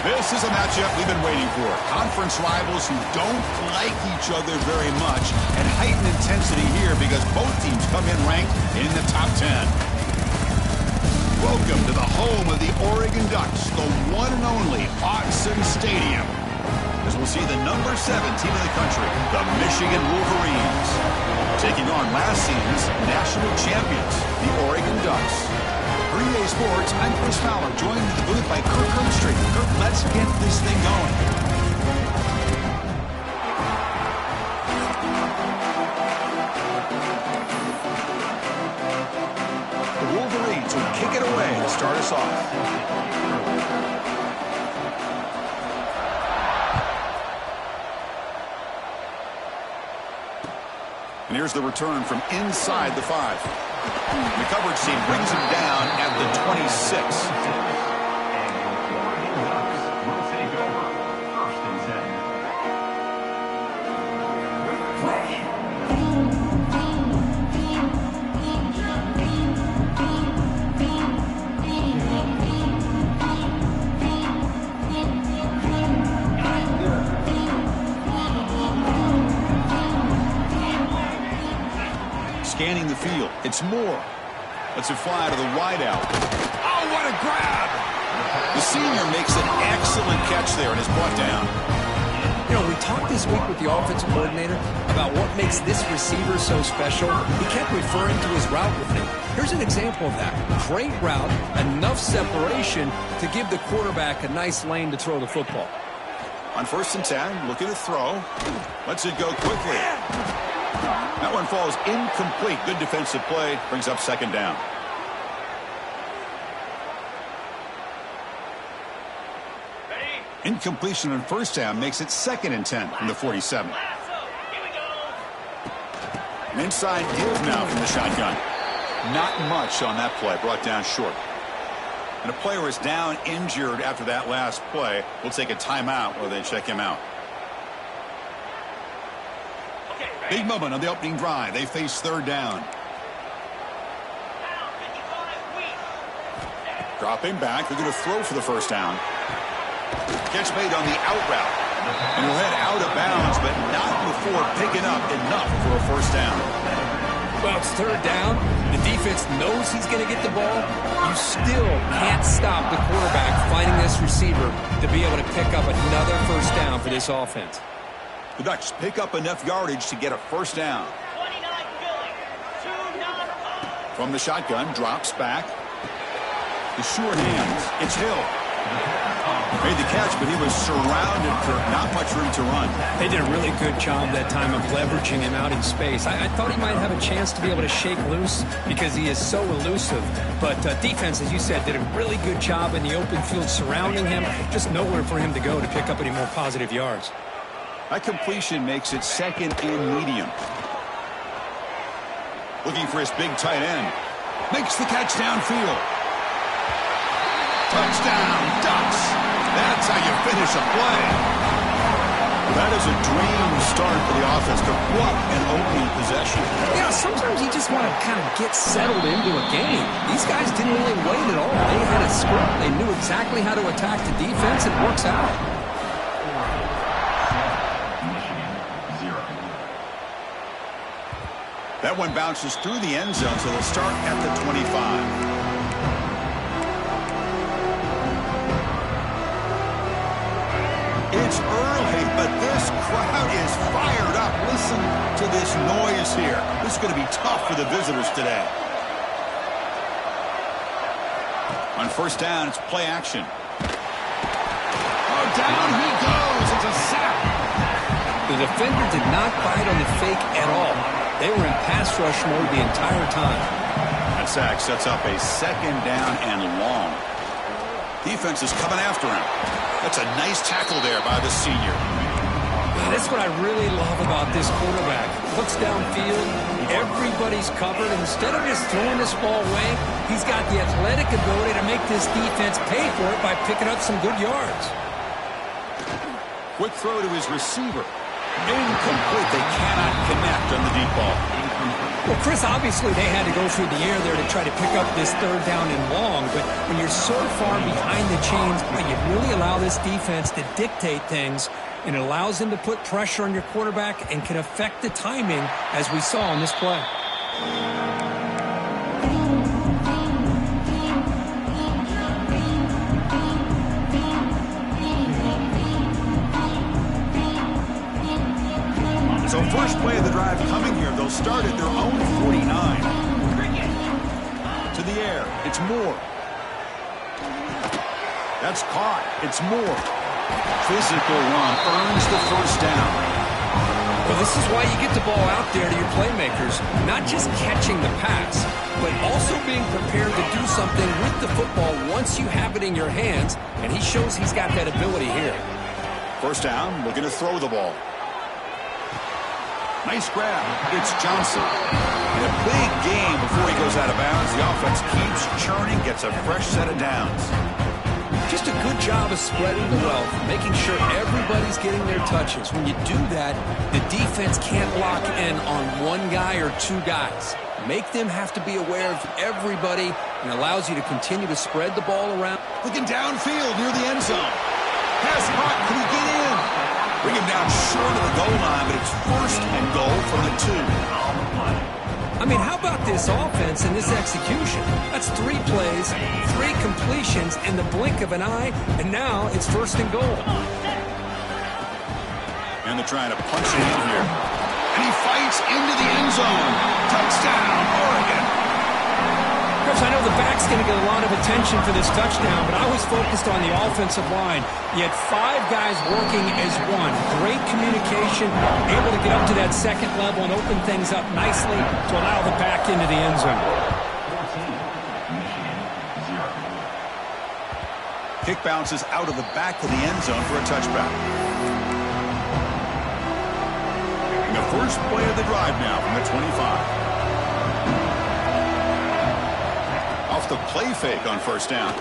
This is a matchup we've been waiting for. Conference rivals who don't like each other very much, and heightened intensity here because both teams come in ranked in the top 10. Welcome to the home of the Oregon Ducks, the one and only Autzen Stadium. As we'll see the number 7 team in the country, the Michigan Wolverines, taking on last season's national champions, the Oregon Ducks. For EA Sports, I'm Chris Fowler, joined in the booth by Kirk Herbstreit. Kirk, let's get this thing going. The Wolverines will kick it away to start us off. And here's the return from inside the 5. The coverage team brings him down at the 26. Scanning the field. It's Moore. Lets it fly to the wideout. Oh, what a grab! The senior makes an excellent catch there and is brought down. You know, we talked this week with the offensive coordinator about what makes this receiver so special. He kept referring to his route with him. Here's an example of that. Great route, enough separation to give the quarterback a nice lane to throw the football. On 1st and 10, looking to throw. Lets it go quickly. That one falls incomplete. Good defensive play. Brings up 2nd down. Incompletion on 1st down makes it 2nd and 10 from the 47. An inside give now from the shotgun. Not much on that play. Brought down short. And a player is down injured after that last play. We'll take a timeout while they check him out. Big moment on the opening drive. They face 3rd down. Dropping back. They're going to throw for the 1st down. Catch made on the out route. And he'll head out of bounds, but not before picking up enough for a 1st down. Well, it's 3rd down. The defense knows he's going to get the ball. You still can't stop the quarterback finding this receiver to be able to pick up another 1st down for this offense. The Ducks pick up enough yardage to get a 1st down. From the shotgun, drops back. The short hands. It's Hill. Made the catch, but he was surrounded for not much room to run. They did a really good job that time of leveraging him out in space. I thought he might have a chance to be able to shake loose because he is so elusive. But defense, as you said, did a really good job in the open field surrounding him. Just nowhere for him to go to pick up any more positive yards. That completion makes it 2nd and medium. Looking for his big tight end. Makes the catch downfield. Touchdown, Ducks. That's how you finish a play. That is a dream start for the offense. What an opening possession. You know, sometimes you just want to kind of get settled into a game. These guys didn't really wait at all. They had a script. They knew exactly how to attack the defense. It works out. That one bounces through the end zone, so they'll start at the 25. It's early, but this crowd is fired up. Listen to this noise here. This is going to be tough for the visitors today. On 1st down, it's play action. Oh, down he goes. It's a sack. The defender did not bite on the fake at all. They were in pass rush mode the entire time. That sack sets up a 2nd down and long. Defense is coming after him. That's a nice tackle there by the senior. That's what I really love about this quarterback. Looks downfield, everybody's covered. Instead of just throwing this ball away, he's got the athletic ability to make this defense pay for it by picking up some good yards. Quick throw to his receiver. Incomplete. They cannot connect on the deep ball. Well, Chris, obviously they had to go through the air there to try to pick up this third down and long, but when you're so far behind the chains, you really allow this defense to dictate things, and it allows them to put pressure on your quarterback and can affect the timing, as we saw on this play. So first play of the drive coming here. They'll start at their own 49. To the air. It's Moore. That's caught. It's Moore. Physical run earns the first down. Well, this is why you get the ball out there to your playmakers. Not just catching the pass, but also being prepared to do something with the football once you have it in your hands. And he shows he's got that ability here. First down, looking to throw the ball. Nice grab. It's Johnson. In a big game before he goes out of bounds, the offense keeps churning, gets a fresh set of downs. Just a good job of spreading the wealth, making sure everybody's getting their touches. When you do that, the defense can't lock in on one guy or two guys. Make them have to be aware of everybody, and allows you to continue to spread the ball around. Looking downfield near the end zone. Pass caught. Can he get in? Bring him down short of the goal line, but it's first and goal from the 2. I mean, how about this offense and this execution? That's 3 plays, 3 completions in the blink of an eye, and now it's first and goal. And they're trying to punch it in here. And he fights into the end zone. Touchdown, Oregon. Chris, I know the back's going to get a lot of attention for this touchdown, but I was focused on the offensive line. You had 5 guys working as one. Great communication, able to get up to that second level and open things up nicely to allow the back into the end zone. Kick bounces out of the back of the end zone for a touchback. And the first play of the drive now from the 25. Off the play fake on first down.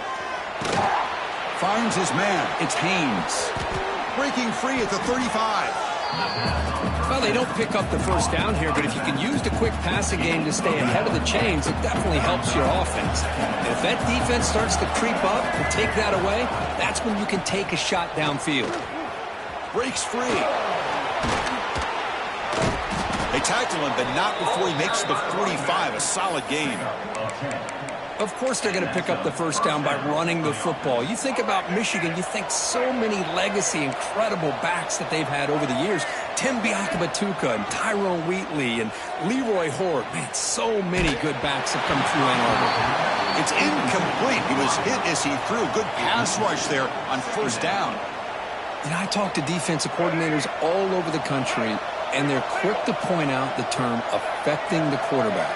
Finds his man. It's Haynes. Breaking free at the 35. Well, they don't pick up the first down here, but if you can use the quick passing game to stay ahead of the chains, it definitely helps your offense. And if that defense starts to creep up and take that away, that's when you can take a shot downfield. Breaks free. They tackle him, but not before he makes the 45. A solid gain. Of course they're going to pick up the first down by running the football. You think about Michigan, you think so many legacy, incredible backs that they've had over the years. Tim Biakabatuka and Tyrone Wheatley and Leroy Horde. Man, so many good backs have come through Ann Arbor. It's incomplete. He was hit as he threw. Good pass rush there on first down. And I talk to defensive coordinators all over the country, and they're quick to point out the term affecting the quarterback.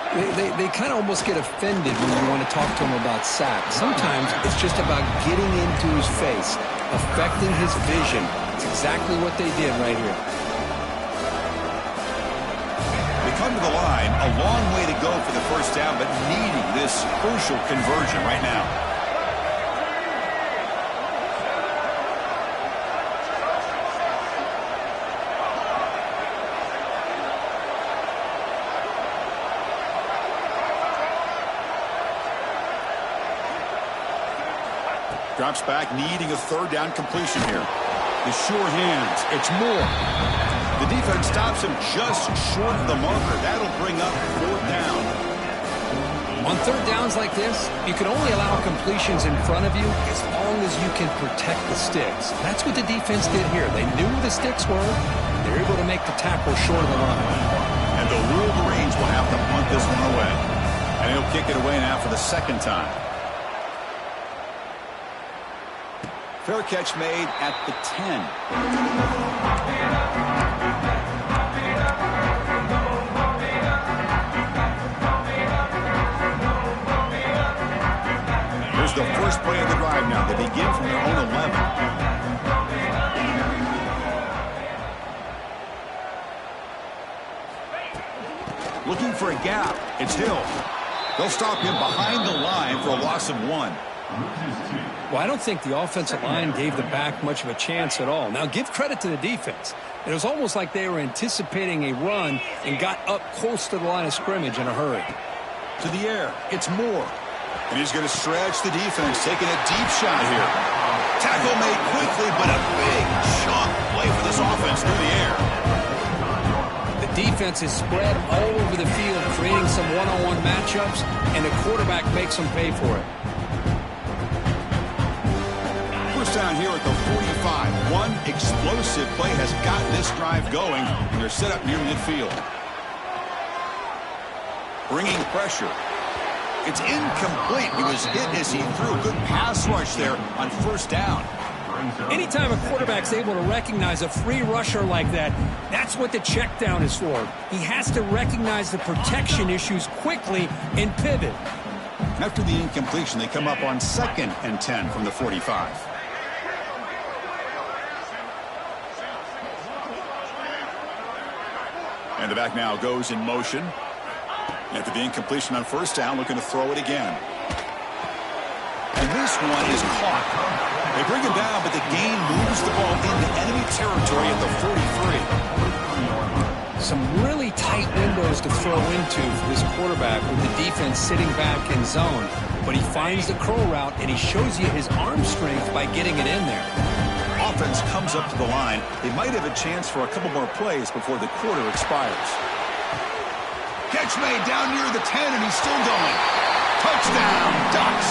They kind of almost get offended when you want to talk to them about sacks. Sometimes it's just about getting into his face, affecting his vision. It's exactly what they did right here. They come to the line, a long way to go for the first down, but needing this crucial conversion right now. Drops back, needing a third down completion here. The sure hands. It's Moore. The defense stops him just short of the marker. That'll bring up fourth down. On third downs like this, you can only allow completions in front of you as long as you can protect the sticks. That's what the defense did here. They knew where the sticks were. They were able to make the tackle short of the line. And the Wolverines will have to punt this one away. And he'll kick it away now for the second time. Fair catch made at the 10. Here's the first play of the drive now. They begin from their own 11. Looking for a gap. It's Hill. They'll stop him behind the line for a loss of 1. Well, I don't think the offensive line gave the back much of a chance at all. Now, give credit to the defense. It was almost like they were anticipating a run and got up close to the line of scrimmage in a hurry. To the air, it's Moore. And he's going to stretch the defense, taking a deep shot here. Tackle made quickly, but a big chunk play for this offense through the air. The defense is spread all over the field, creating some one-on-one matchups, and the quarterback makes them pay for it. First down here at the 45. One explosive play has got this drive going, and they're set up near midfield. Bringing pressure. It's incomplete. He was hit as he threw a good pass rush there on first down. Anytime a quarterback's able to recognize a free rusher like that, that's what the check down is for. He has to recognize the protection issues quickly and pivot. After the incompletion, they come up on 2nd and 10 from the 45. And the back now goes in motion. After the incompletion on first down, looking to throw it again. And this one is caught. They bring him down, but the gain moves the ball into enemy territory at the 43. Some really tight windows to throw into for this quarterback with the defense sitting back in zone. But he finds the curl route, and he shows you his arm strength by getting it in there. Offense comes up to the line. They might have a chance for a couple more plays before the quarter expires. Catch made down near the 10, and he's still going. Touchdown, Ducks.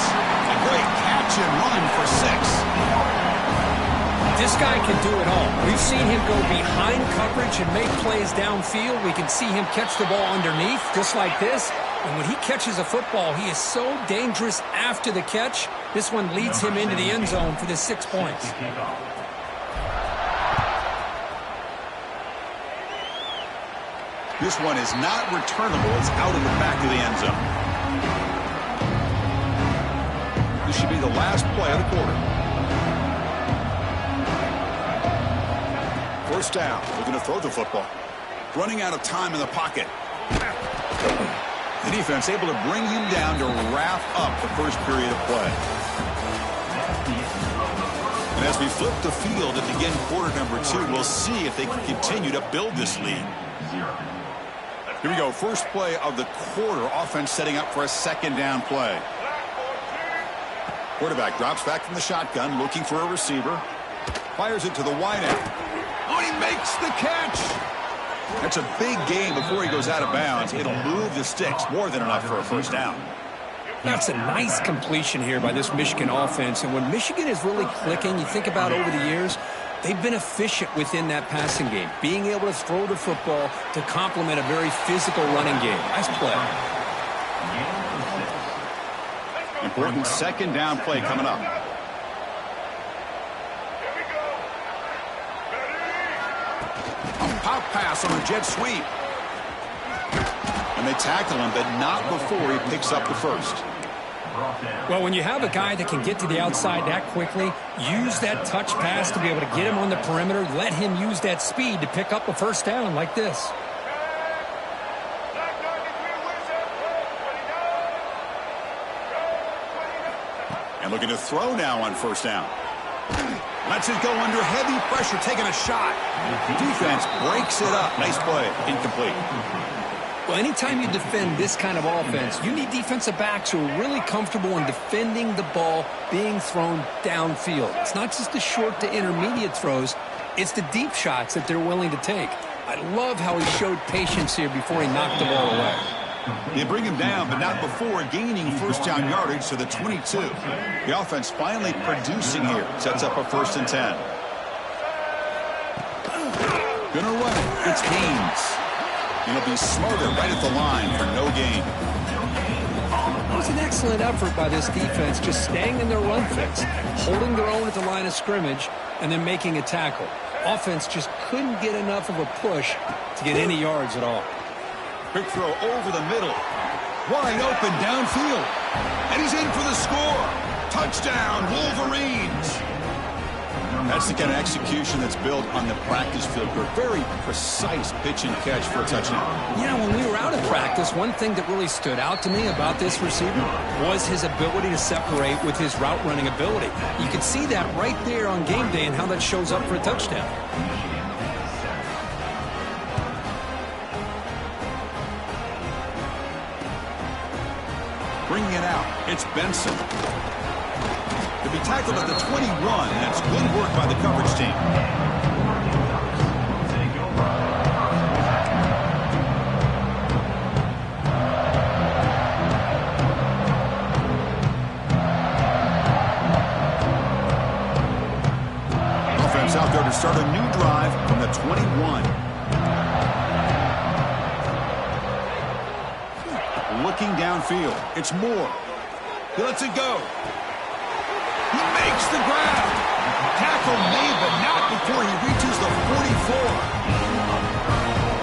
A great catch and run for 6. This guy can do it all. We've seen him go behind coverage and make plays downfield. We can see him catch the ball underneath, just like this. And when he catches a football, he is so dangerous after the catch. This one leads him into the end zone for the 6 points. This one is not returnable. It's out in the back of the end zone. This should be the last play of the quarter. First down. Looking to throw the football. Running out of time in the pocket. The defense able to bring him down to wrap up the first period of play. And as we flip the field and begin quarter number 2, we'll see if they can continue to build this lead. Here we go. First play of the quarter. Offense setting up for a 2nd down play. Quarterback drops back from the shotgun, looking for a receiver. Fires it to the wideout. Oh, he makes the catch. That's a big gain before he goes out of bounds. It'll move the sticks. More than enough for a first down. That's a nice completion here by this Michigan offense. And when Michigan is really clicking, you think about over the years, they've been efficient within that passing game, being able to throw the football to complement a very physical running game. Nice play. Important 2nd down play coming up. A pop pass on the jet sweep. And they tackle him, but not before he picks up the first. Well, when you have a guy that can get to the outside that quickly, use that touch pass to be able to get him on the perimeter, let him use that speed to pick up a first down like this. And looking to throw now on first down. Lets it go under heavy pressure, taking a shot. Defense breaks it up. Nice play. Incomplete. Well, anytime you defend this kind of offense, you need defensive backs who are really comfortable in defending the ball being thrown downfield. It's not just the short to intermediate throws, it's the deep shots that they're willing to take. I love how he showed patience here before he knocked the ball away. They bring him down, but not before gaining first down yardage to the 22. The offense finally producing here. Sets up a 1st and 10. Gonna run it. It's Haynes. He'll be smarter right at the line for no gain. It was an excellent effort by this defense, just staying in their run fix, holding their own at the line of scrimmage, and then making a tackle. Offense just couldn't get enough of a push to get any yards at all. Quick throw over the middle. Wide open downfield. And he's in for the score. Touchdown, Wolverines. That's the kind of execution that's built on the practice field. Very precise pitch and catch for a touchdown. You know, when we were out of practice, one thing that really stood out to me about this receiver was his ability to separate with his route running ability. You can see that right there on game day and how that shows up for a touchdown. bringing it out. It's Benson. To be tackled at the 21, that's good work by the coverage team. Offense out there to start a new drive from the 21. Looking downfield. It's Moore. He lets it go. He makes the grab. Tackle made, but not before he reaches the 44.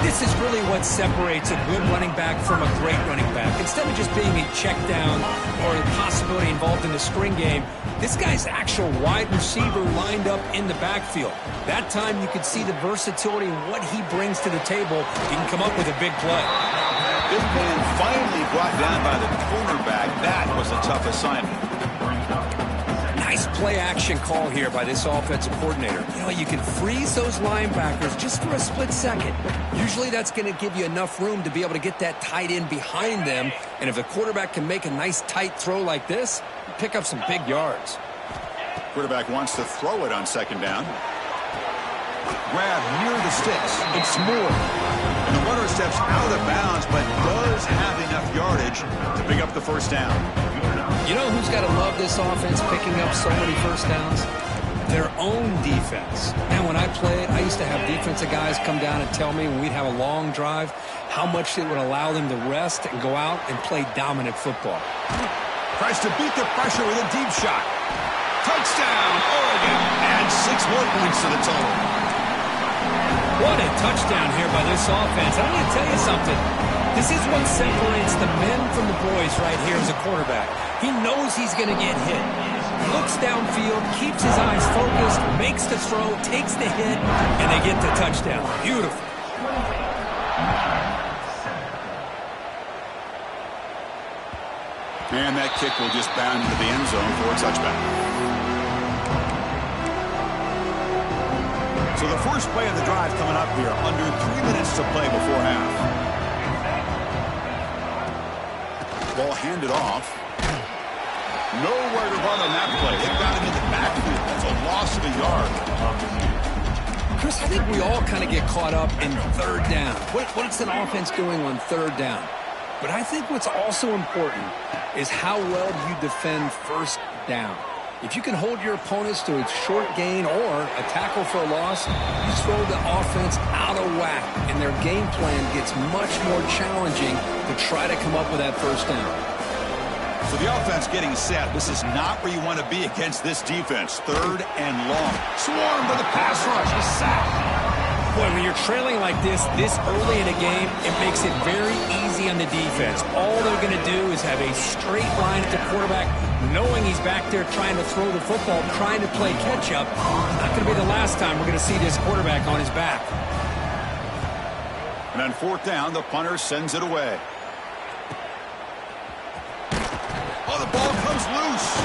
This is really what separates a good running back from a great running back. Instead of just being a check down or a possibility involved in the screen game, this guy's actual wide receiver lined up in the backfield. That time you could see the versatility and what he brings to the table. He can come up with a big play. Big man finally brought down by the cornerback. That was a tough assignment. Nice play-action call here by this offensive coordinator. You know, you can freeze those linebackers just for a split second. Usually that's going to give you enough room to be able to get that tight end behind them. And if the quarterback can make a nice tight throw like this, pick up some big yards. Quarterback wants to throw it on second down. Grab near the sticks. It's Moore. And the runner steps out of bounds, but does have enough yardage to pick up the first down. You know who's got to love this offense picking up so many first downs? Their own defense. And when I played, I used to have defensive guys come down and tell me when we'd have a long drive how much it would allow them to rest and go out and play dominant football. Tries to beat the pressure with a deep shot. Touchdown, Oregon. And 6 more points to the total. What a touchdown here by this offense. I'm going to tell you something. This is what separates the men from the boys right here as a quarterback. He knows he's going to get hit. Looks downfield, keeps his eyes focused, makes the throw, takes the hit, and they get the touchdown. Beautiful. And that kick will just bound into the end zone for a touchback. So the first play of the drive coming up here, under 3 minutes to play before half. Ball handed off. Nowhere to run on that play. They got him in the backfield. That's a loss of a yard. Chris, I think we all kind of get caught up in third down. What's an offense doing on third down? But I think what's also important is how well you defend first down. If you can hold your opponents to a short gain or a tackle for a loss, you throw the offense out of whack, and their game plan gets much more challenging to try to come up with that first down. So the offense getting set. This is not where you want to be against this defense. Third and long. Swarmed by the pass rush. A sack. Boy, when you're trailing like this early in a game, it makes it very easy on the defense. All they're going to do is have a straight line at the quarterback, knowing he's back there trying to throw the football, trying to play catch-up. Not going to be the last time we're going to see this quarterback on his back. And on fourth down, the punter sends it away. Oh, the ball comes loose.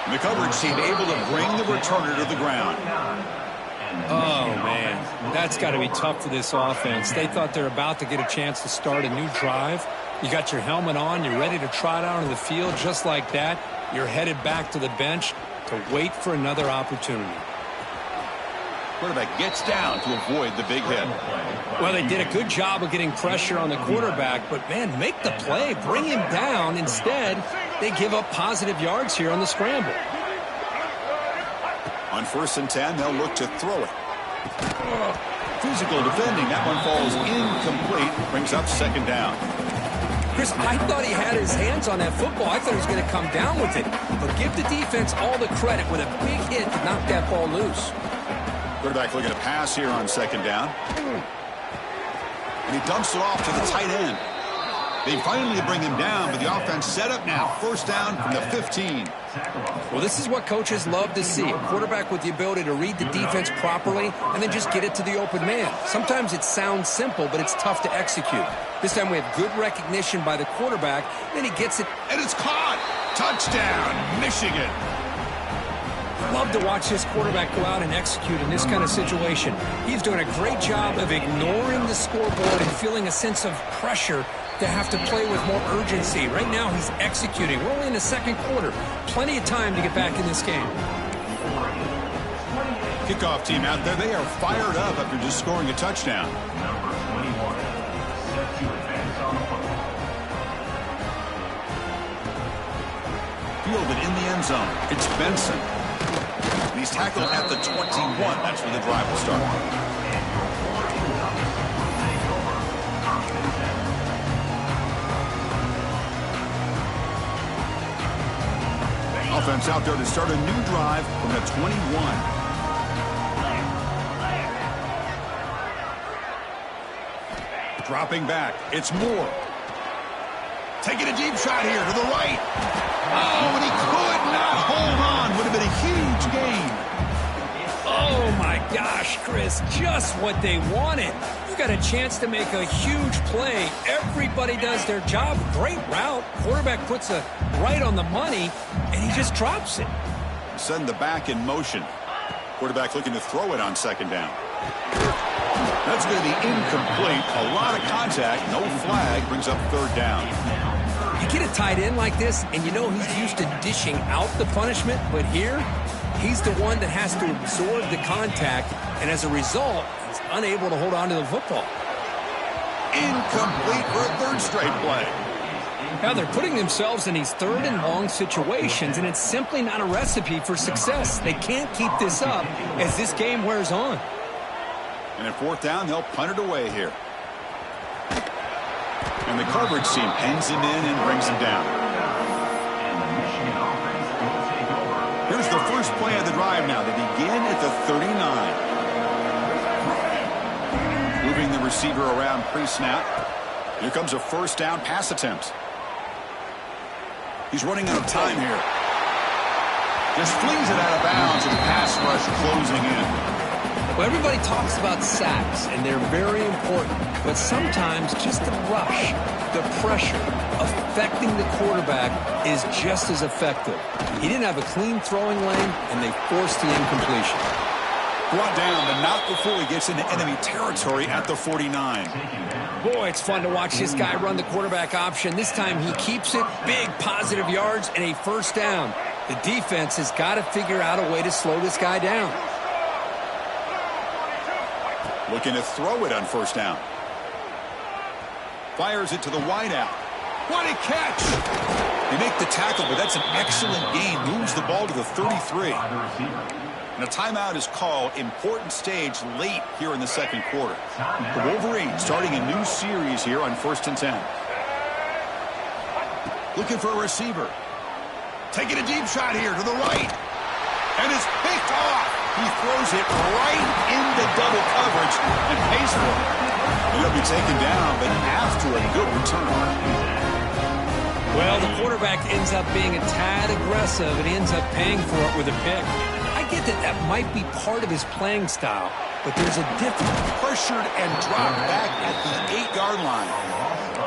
And the coverage team able to bring the returner to the ground. Oh, man. That's got to be tough for this offense. They thought they're about to get a chance to start a new drive. You got your helmet on. You're ready to trot out on the field just like that. You're headed back to the bench to wait for another opportunity. Quarterback gets down to avoid the big hit. Well, they did a good job of getting pressure on the quarterback, but, man, make the play. Bring him down. Instead, they give up positive yards here on the scramble. On 1st and 10, they'll look to throw it. Physical defending. That one falls incomplete. Brings up second down. Chris, I thought he had his hands on that football. I thought he was going to come down with it. But give the defense all the credit with a big hit to knock that ball loose. Quarterback looking to pass here on second down. And he dumps it off to the tight end. They finally bring him down, but the offense set up now. First down from the 15. Well, this is what coaches love to see. A quarterback with the ability to read the defense properly and then just get it to the open man. Sometimes it sounds simple, but it's tough to execute. This time we have good recognition by the quarterback, then he gets it. And it's caught! Touchdown, Michigan! Love to watch this quarterback go out and execute in this kind of situation. He's doing a great job of ignoring the scoreboard and feeling a sense of pressure to have to play with more urgency. Right now, he's executing. We're only in the second quarter. Plenty of time to get back in this game. Kickoff team out there, they are fired up after just scoring a touchdown. Number 21, set to advance on the football. Fielded in the end zone. It's Benson. He's tackled at the 21. That's where the drive will start. Offense out there to start a new drive from the 21. Dropping back. It's Moore. Taking a deep shot here to the right. Oh, and he could not hold on. Would have been a huge gain. Oh, my gosh, Chris, just what they wanted. You got a chance to make a huge play. Everybody does their job. Great route. Quarterback puts it right on the money, and he just drops it. Send the back in motion. Quarterback looking to throw it on second down. That's going to be incomplete. A lot of contact. No flag. Brings up third down. You get a tight end like this, and you know he's used to dishing out the punishment, but here, he's the one that has to absorb the contact, and as a result, he's unable to hold on to the football. Incomplete for a third straight play. Now they're putting themselves in these third and long situations, and it's simply not a recipe for success. They can't keep this up as this game wears on. And at fourth down, they'll punt it away here. And the coverage team hangs him in and brings him down. Here's the first play of the drive now. They begin at the 39. Moving the receiver around pre-snap. Here comes a first down pass attempt. He's running out of time here. Just flings it out of bounds and pass rush closing in. Well, everybody talks about sacks, and they're very important. But sometimes just the rush, the pressure, affecting the quarterback is just as effective. He didn't have a clean throwing lane, and they forced the incompletion. Brought down, but not before he gets into enemy territory at the 49. Boy, it's fun to watch this guy run the quarterback option. This time he keeps it, big positive yards, and a first down. The defense has got to figure out a way to slow this guy down. Looking to throw it on first down. Fires it to the wideout. What a catch! They make the tackle, but that's an excellent gain. Moves the ball to the 33. And a timeout is called. Important stage late here in the second quarter. The Wolverines starting a new series here on 1st and 10. Looking for a receiver. Taking a deep shot here to the right. And it's picked off. He throws it right into double coverage and pays for it. He'll be taken down, but after a good return. Well, the quarterback ends up being a tad aggressive, and he ends up paying for it with a pick. I get that might be part of his playing style, but there's a difference. Pressured and dropped back at the 8-yard line.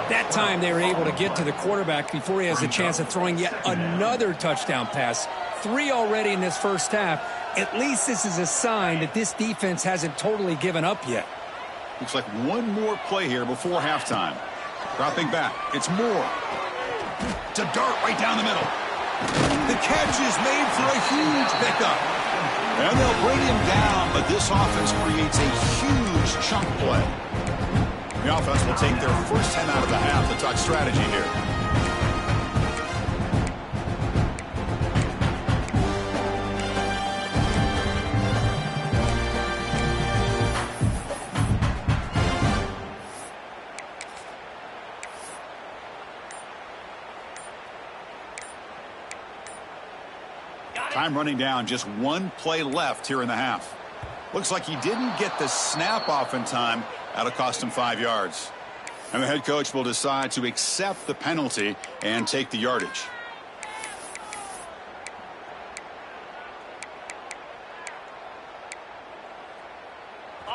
That time they were able to get to the quarterback before he has a chance of throwing yet another touchdown pass. 3 already in this first half. At least this is a sign that this defense hasn't totally given up yet. Looks like one more play here before halftime. Dropping back. It's Moore. To dart right down the middle. The catch is made for a huge pickup. And they'll bring him down, but this offense creates a huge chunk play. The offense will take their first 10 out of the half to talk strategy here. Time running down, just one play left here in the half. Looks like he didn't get the snap off in time. That'll cost him 5 yards. And the head coach will decide to accept the penalty and take the yardage.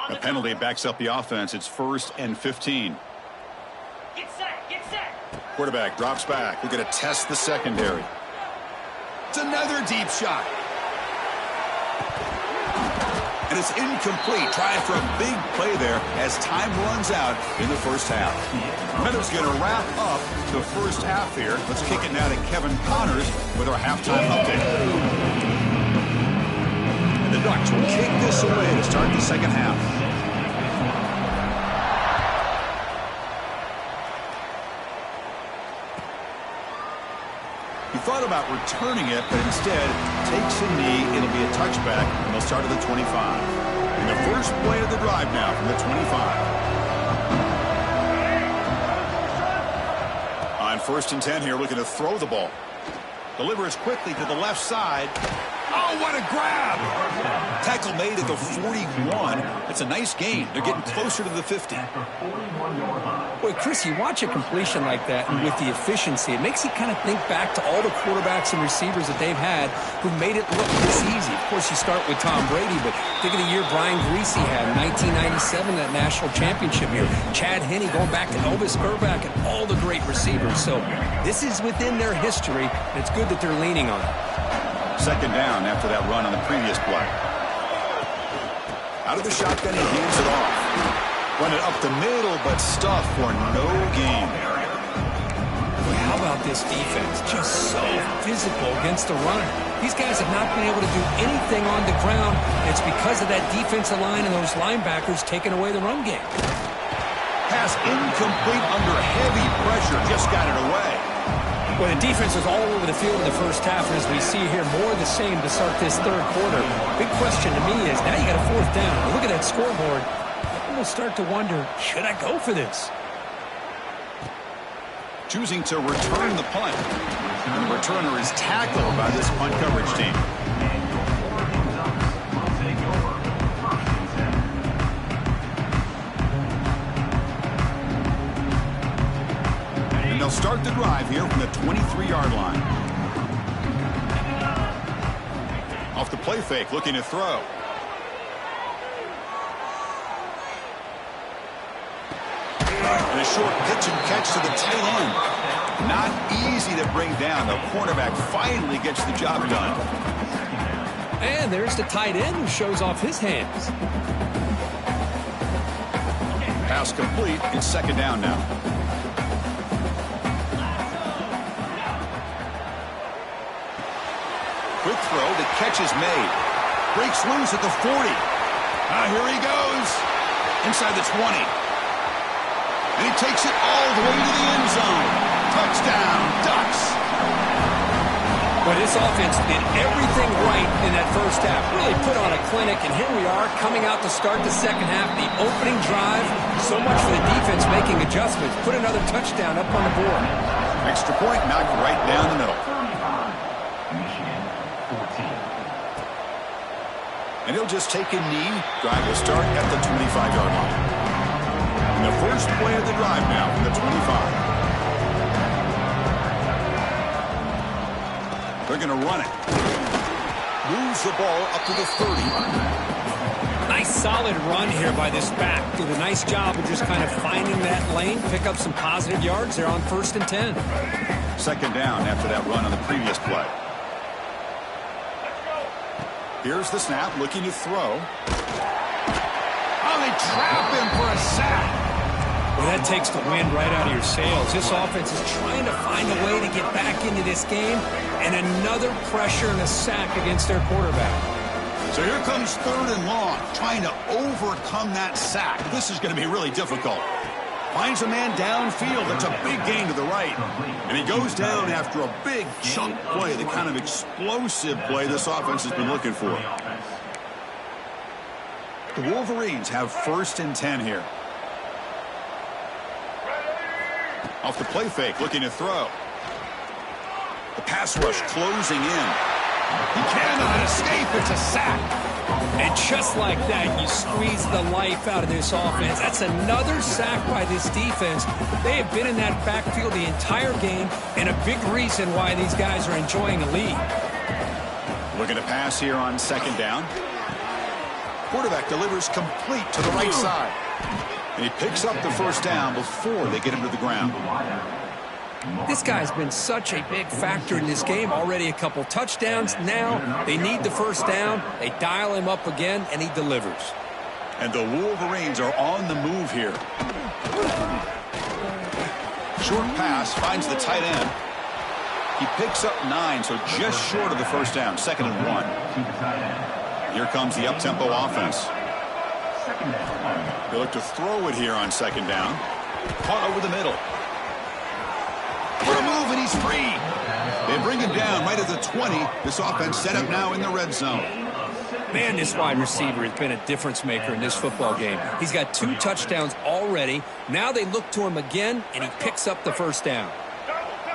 The penalty backs up the offense. It's 1st and 15. Get set, get set. Quarterback drops back. We're going to test the secondary. It's another deep shot. And it's incomplete. Trying for a big play there as time runs out in the first half. Meadows going to wrap up the first half here. Let's kick it now to Kevin Connors with our halftime update. And the Ducks will kick this away to start the second half. He thought about returning it, but instead takes a knee. It'll be a touchback, and they'll start at the 25. And the first play of the drive now from the 25. On 1st and 10 here, looking to throw the ball. Delivers quickly to the left side. Oh, what a grab! Tackle made at the 41. It's a nice gain. They're getting closer to the 50. Boy, Chris, you watch a completion like that, and with the efficiency, it makes you kind of think back to all the quarterbacks and receivers that they've had who made it look this easy. Of course, you start with Tom Brady, but think of the year Brian Griese had in 1997, that national championship year. Chad Henne going back to Elvis Grbac and all the great receivers. So this is within their history, and it's good that they're leaning on it. Second down after that run on the previous play. Out of the shotgun, he hands it off. Run it up the middle, but stuffed for no gain. Boy, how about this defense? Just so physical against the run. These guys have not been able to do anything on the ground. It's because of that defensive line and those linebackers taking away the run game. Pass incomplete under heavy pressure. Just got it away. Well, the defense was all over the field in the first half, and as we see here, more of the same to start this third quarter. Big question to me is, now you got a 4th down. Look at that scoreboard. I'm going to start to wonder, should I go for this? Choosing to return the punt. And the returner is tackled by this punt coverage team. They'll start the drive here from the 23-yard line. Off the play fake, looking to throw. And a short pitch and catch to the tight end. Not easy to bring down. The cornerback finally gets the job done. And there's the tight end who shows off his hands. Pass complete. It's second down now. Quick throw, the catch is made. Breaks loose at the 40. Here he goes. Inside the 20. And he takes it all the way to the end zone. Touchdown, Ducks. Well, this offense did everything right in that first half. Really put on a clinic, and here we are coming out to start the second half. The opening drive, so much for the defense making adjustments. Put another touchdown up on the board. Extra point knocked right down the middle. And he'll just take a knee. Drive will start at the 25-yard line. And the first play of the drive now from the 25. They're going to run it. Moves the ball up to the 30. Nice solid run here by this back. Did a nice job of just kind of finding that lane, pick up some positive yards there on 1st and 10. Second down after that run on the previous play. Here's the snap, looking to throw. Oh, they trap him for a sack. Well, that takes the wind right out of your sails. This offense is trying to find a way to get back into this game, and another pressure and a sack against their quarterback. So here comes 3rd and long, trying to overcome that sack. This is going to be really difficult. Finds a man downfield. That's a big gain to the right. And he goes down after a big chunk play, the kind of explosive play this offense has been looking for. The Wolverines have 1st and 10 here. Off the play fake, looking to throw. The pass rush closing in. He cannot escape. It's a sack. And just like that, you squeeze the life out of this offense. That's another sack by this defense. They have been in that backfield the entire game, and a big reason why these guys are enjoying a lead. Looking to pass here on 2nd down. Quarterback delivers complete to the right side. And he picks up the 1st down before they get him to the ground. This guy's been such a big factor in this game. Already a couple touchdowns. Now they need the first down. They dial him up again, and he delivers. And the Wolverines are on the move here. Short pass finds the tight end. He picks up 9, so just short of the first down. 2nd and 1. Here comes the up-tempo offense. They look to throw it here on 2nd down. Caught over the middle. What a move, and he's free. They bring him down right at the 20. This offense set up now in the red zone. Man, this wide receiver has been a difference maker in this football game. He's got 2 touchdowns already. Now they look to him again, and he picks up the first down.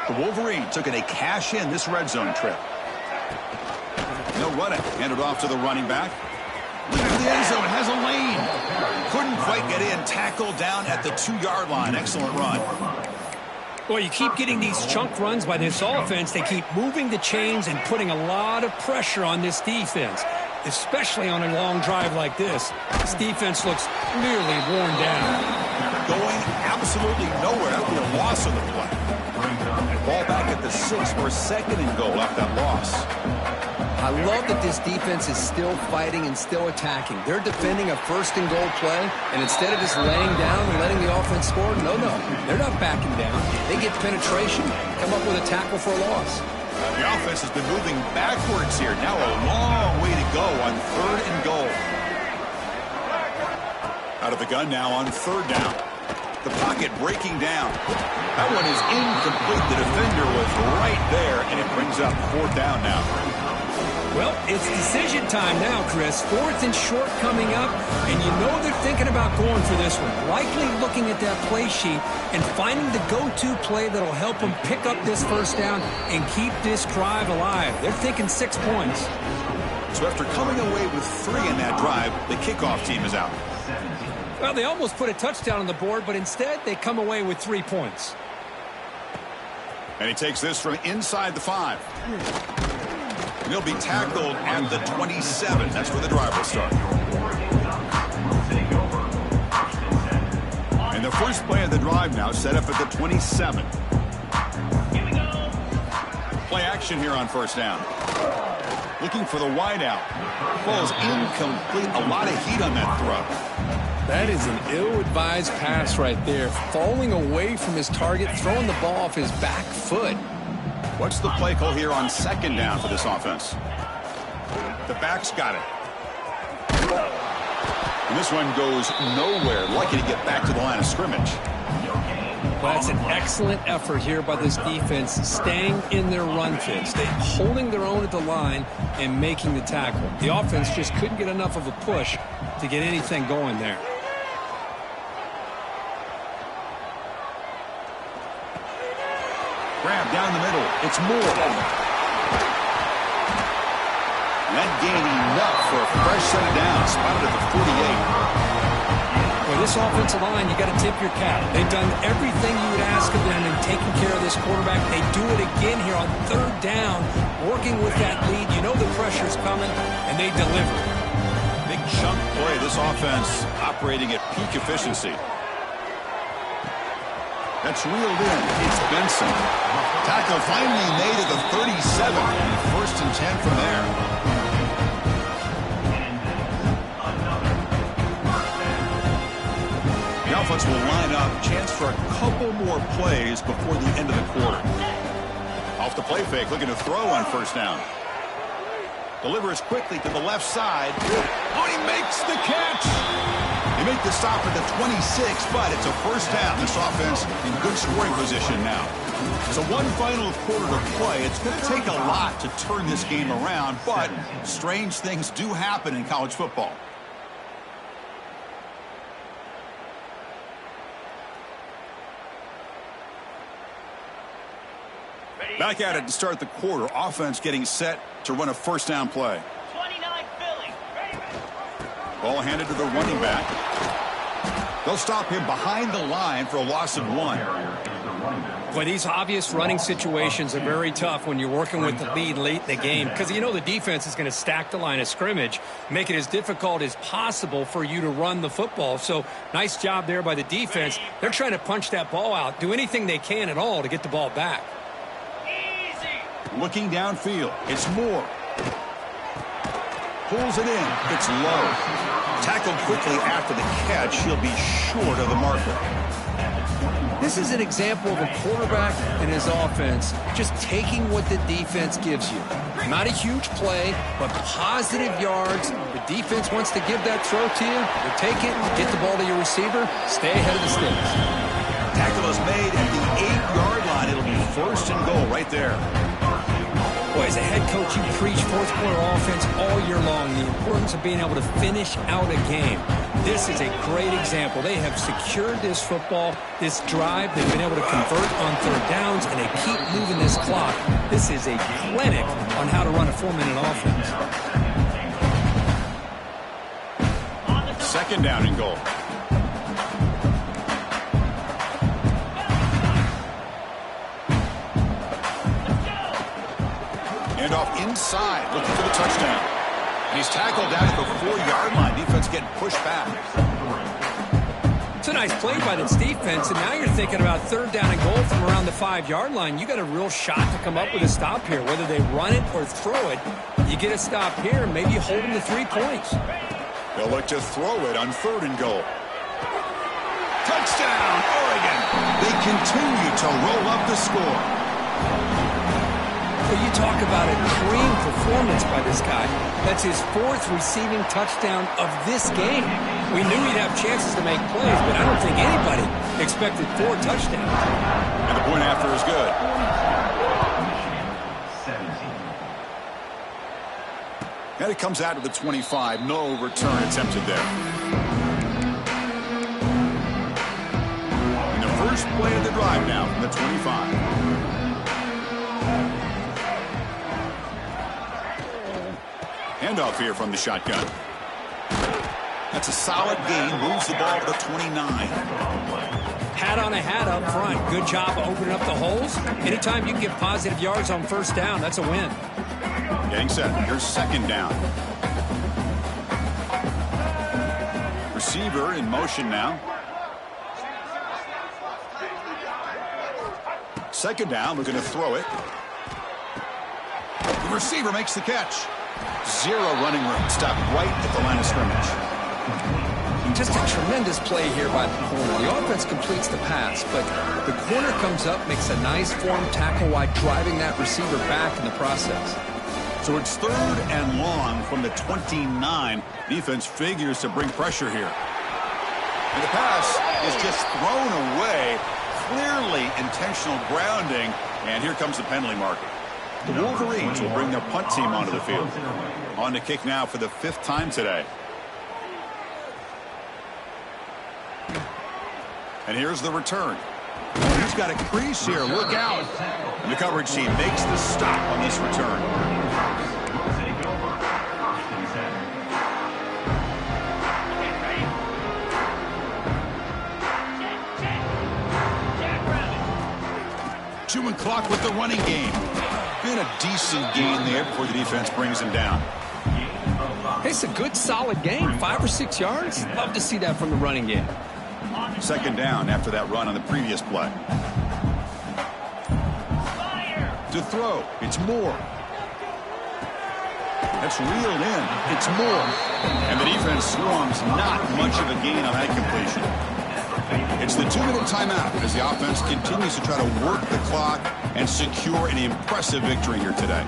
The Wolverines took a cash in this red zone trip. No running. Handed off to the running back. Looking for the end zone. Has a lane. Couldn't quite get in. Tackled down at the 2-yard line. Excellent run. Boy, you keep getting these chunk runs by this offense. They keep moving the chains and putting a lot of pressure on this defense, especially on a long drive like this. This defense looks nearly worn down. Going absolutely nowhere. That would be a loss of the play. Ball back at the 6 for 2nd and goal after that loss. I love that this defense is still fighting and still attacking. They're defending a 1st and goal play, and instead of just laying down and letting the offense score, no, they're not backing down. They get penetration, come up with a tackle for a loss. The offense has been moving backwards here. Now a long way to go on 3rd and goal. Out of the gun now on 3rd down. The pocket breaking down. That one is incomplete. The defender was right there, and it brings up 4th down now. Well, it's decision time now, Chris. 4th and short coming up, and you know they're thinking about going for this one. Likely looking at that play sheet and finding the go-to play that'll help them pick up this first down and keep this drive alive. They're thinking 6 points. So after coming away with 3 in that drive, the kickoff team is out. Well, they almost put a touchdown on the board, but instead they come away with 3 points. And he takes this from inside the 5. And he'll be tackled at the 27. That's where the drive will start. And the first play of the drive now set up at the 27. Play action here on 1st down. Looking for the wideout. Ball's incomplete. A lot of heat on that throw. That is an ill-advised pass right there. Falling away from his target, throwing the ball off his back foot. What's the play call here on 2nd down for this offense? The back's got it. And this one goes nowhere. Lucky to get back to the line of scrimmage. Well, that's an excellent effort here by this defense, staying in their run fit, holding their own at the line and making the tackle. The offense just couldn't get enough of a push to get anything going there. Grab down the middle. It's Moore. And that gained enough for a fresh set of downs. Spotted at the 48. Well, this offensive line, you got to tip your cap. They've done everything you would ask of them in taking care of this quarterback. They do it again here on 3rd down, working with that lead. You know the pressure's coming, and they deliver. Big chunk play. This offense operating at peak efficiency. That's reeled in. It's Benson. Tackle finally made at the 37. And 1st and 10 from there. The offense will line up. Chance for a couple more plays before the end of the quarter. Off the play fake. Looking to throw on 1st down. Delivers quickly to the left side. Oh, he makes the catch. They make the stop at the 26, but it's a 1st down. This offense in good scoring position now. So one final quarter to play. It's going to take a lot to turn this game around, but strange things do happen in college football. Back at it to start the quarter. Offense getting set to run a 1st down play. 29 Philly. Ball handed to the running back. They'll stop him behind the line for a loss of 1. Boy, these obvious running situations are very tough when you're working with the lead late in the game because you know the defense is going to stack the line of scrimmage, make it as difficult as possible for you to run the football. So nice job there by the defense. They're trying to punch that ball out, do anything they can at all to get the ball back. Easy. Looking downfield, it's Moore. Pulls it in, it's low. Tackled quickly after the catch, he'll be short of the marker. This is an example of a quarterback and his offense just taking what the defense gives you. Not a huge play, but positive yards. The defense wants to give that throw to you. You take it, get the ball to your receiver, stay ahead of the sticks. Tackle is made at the 8-yard line. It'll be 1st and goal right there. Boy, as a head coach, you preach fourth-quarter offense all year long, the importance of being able to finish out a game. This is a great example. They have secured this football, this drive. They've been able to convert on 3rd downs, and they keep moving this clock. This is a clinic on how to run a 4-minute offense. 2nd down and goal. And off inside, looking for the touchdown. And he's tackled down at the 4-yard line. Defense getting pushed back. It's a nice play by this defense, and now you're thinking about 3rd down and goal from around the 5-yard line. You got a real shot to come up with a stop here. Whether they run it or throw it, you get a stop here, and maybe you hold them to 3 points. They'll look to throw it on 3rd and goal. Touchdown, Oregon! They continue to roll up the score. Well, you talk about a dream performance by this guy. That's his 4th receiving touchdown of this game. We knew he'd have chances to make plays, but I don't think anybody expected 4 touchdowns. And the point after is good. And it comes out to the 25. No return attempted there. And the first play of the drive now from the 25. Handoff here from the shotgun. That's a solid gain. Moves the ball to the 29. Hat on a hat up front. Good job opening up the holes. Anytime you can get positive yards on 1st down, that's a win. Getting set. Here's 2nd down. Receiver in motion now. 2nd down. Looking to throw it. The receiver makes the catch. 0 running room. Stopped right at the line of scrimmage. Just a tremendous play here by the corner. The offense completes the pass, but the corner comes up, makes a nice form tackle while driving that receiver back in the process. So it's 3rd and long from the 29. Defense figures to bring pressure here. And the pass is just thrown away. Clearly intentional grounding. And here comes the penalty marker. The Wolverines will bring their punt team onto the field. On to kick now for the 5th time today. And here's the return. He's got a crease here. Look out. And the coverage team makes the stop on this return. Chewing clock with the running game. Been a decent gain there before the defense brings him down. It's a good, solid game. 5 or 6 yards. Love to see that from the running game. 2nd down after that run on the previous play. To throw, it's Moore. That's reeled in. It's Moore. And the defense swarms. Not much of a gain on that completion. It's the 2-minute timeout as the offense continues to try to work the clock and secure an impressive victory here today.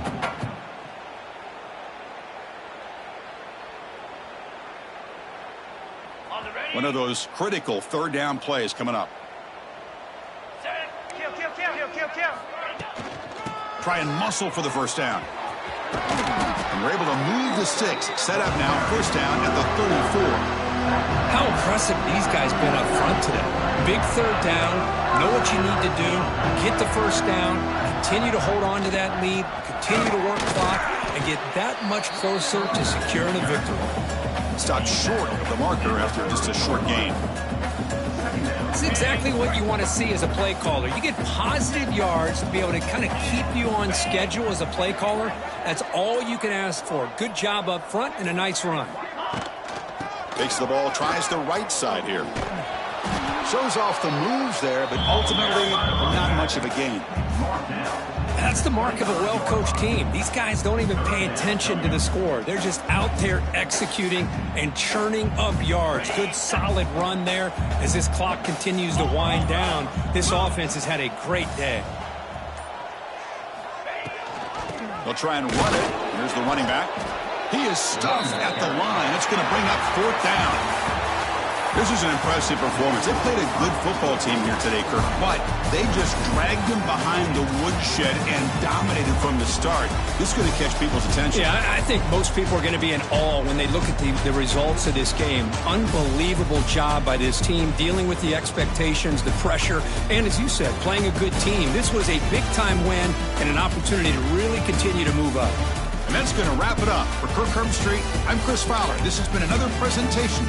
One of those critical 3rd down plays coming up. Kill. Try and muscle for the 1st down. And we're able to move the sticks. Set up now, 1st down at the 34. How impressive these guys been up front today. Big 3rd down, know what you need to do, get the 1st down, continue to hold on to that lead, continue to work clock, and get that much closer to securing a victory. Stopped short of the marker after just a short gain. This is exactly what you want to see as a play caller. You get positive yards to be able to kind of keep you on schedule as a play caller. That's all you can ask for. Good job up front and a nice run. Takes the ball, tries the right side here. Shows off the moves there, but ultimately not much of a gain. That's the mark of a well-coached team. These guys don't even pay attention to the score. They're just out there executing and churning up yards. Good, solid run there as this clock continues to wind down. This offense has had a great day. They'll try and run it. Here's the running back. He is stuffed at the line. It's going to bring up 4th down. This is an impressive performance. They played a good football team here today, Kirk, but they just dragged them behind the woodshed and dominated from the start. This is going to catch people's attention. Yeah, I think most people are going to be in awe when they look at the results of this game. Unbelievable job by this team dealing with the expectations, the pressure, and as you said, playing a good team. This was a big-time win and an opportunity to really continue to move up. And that's going to wrap it up. For Kirk Herbstreit, I'm Chris Fowler. This has been another presentation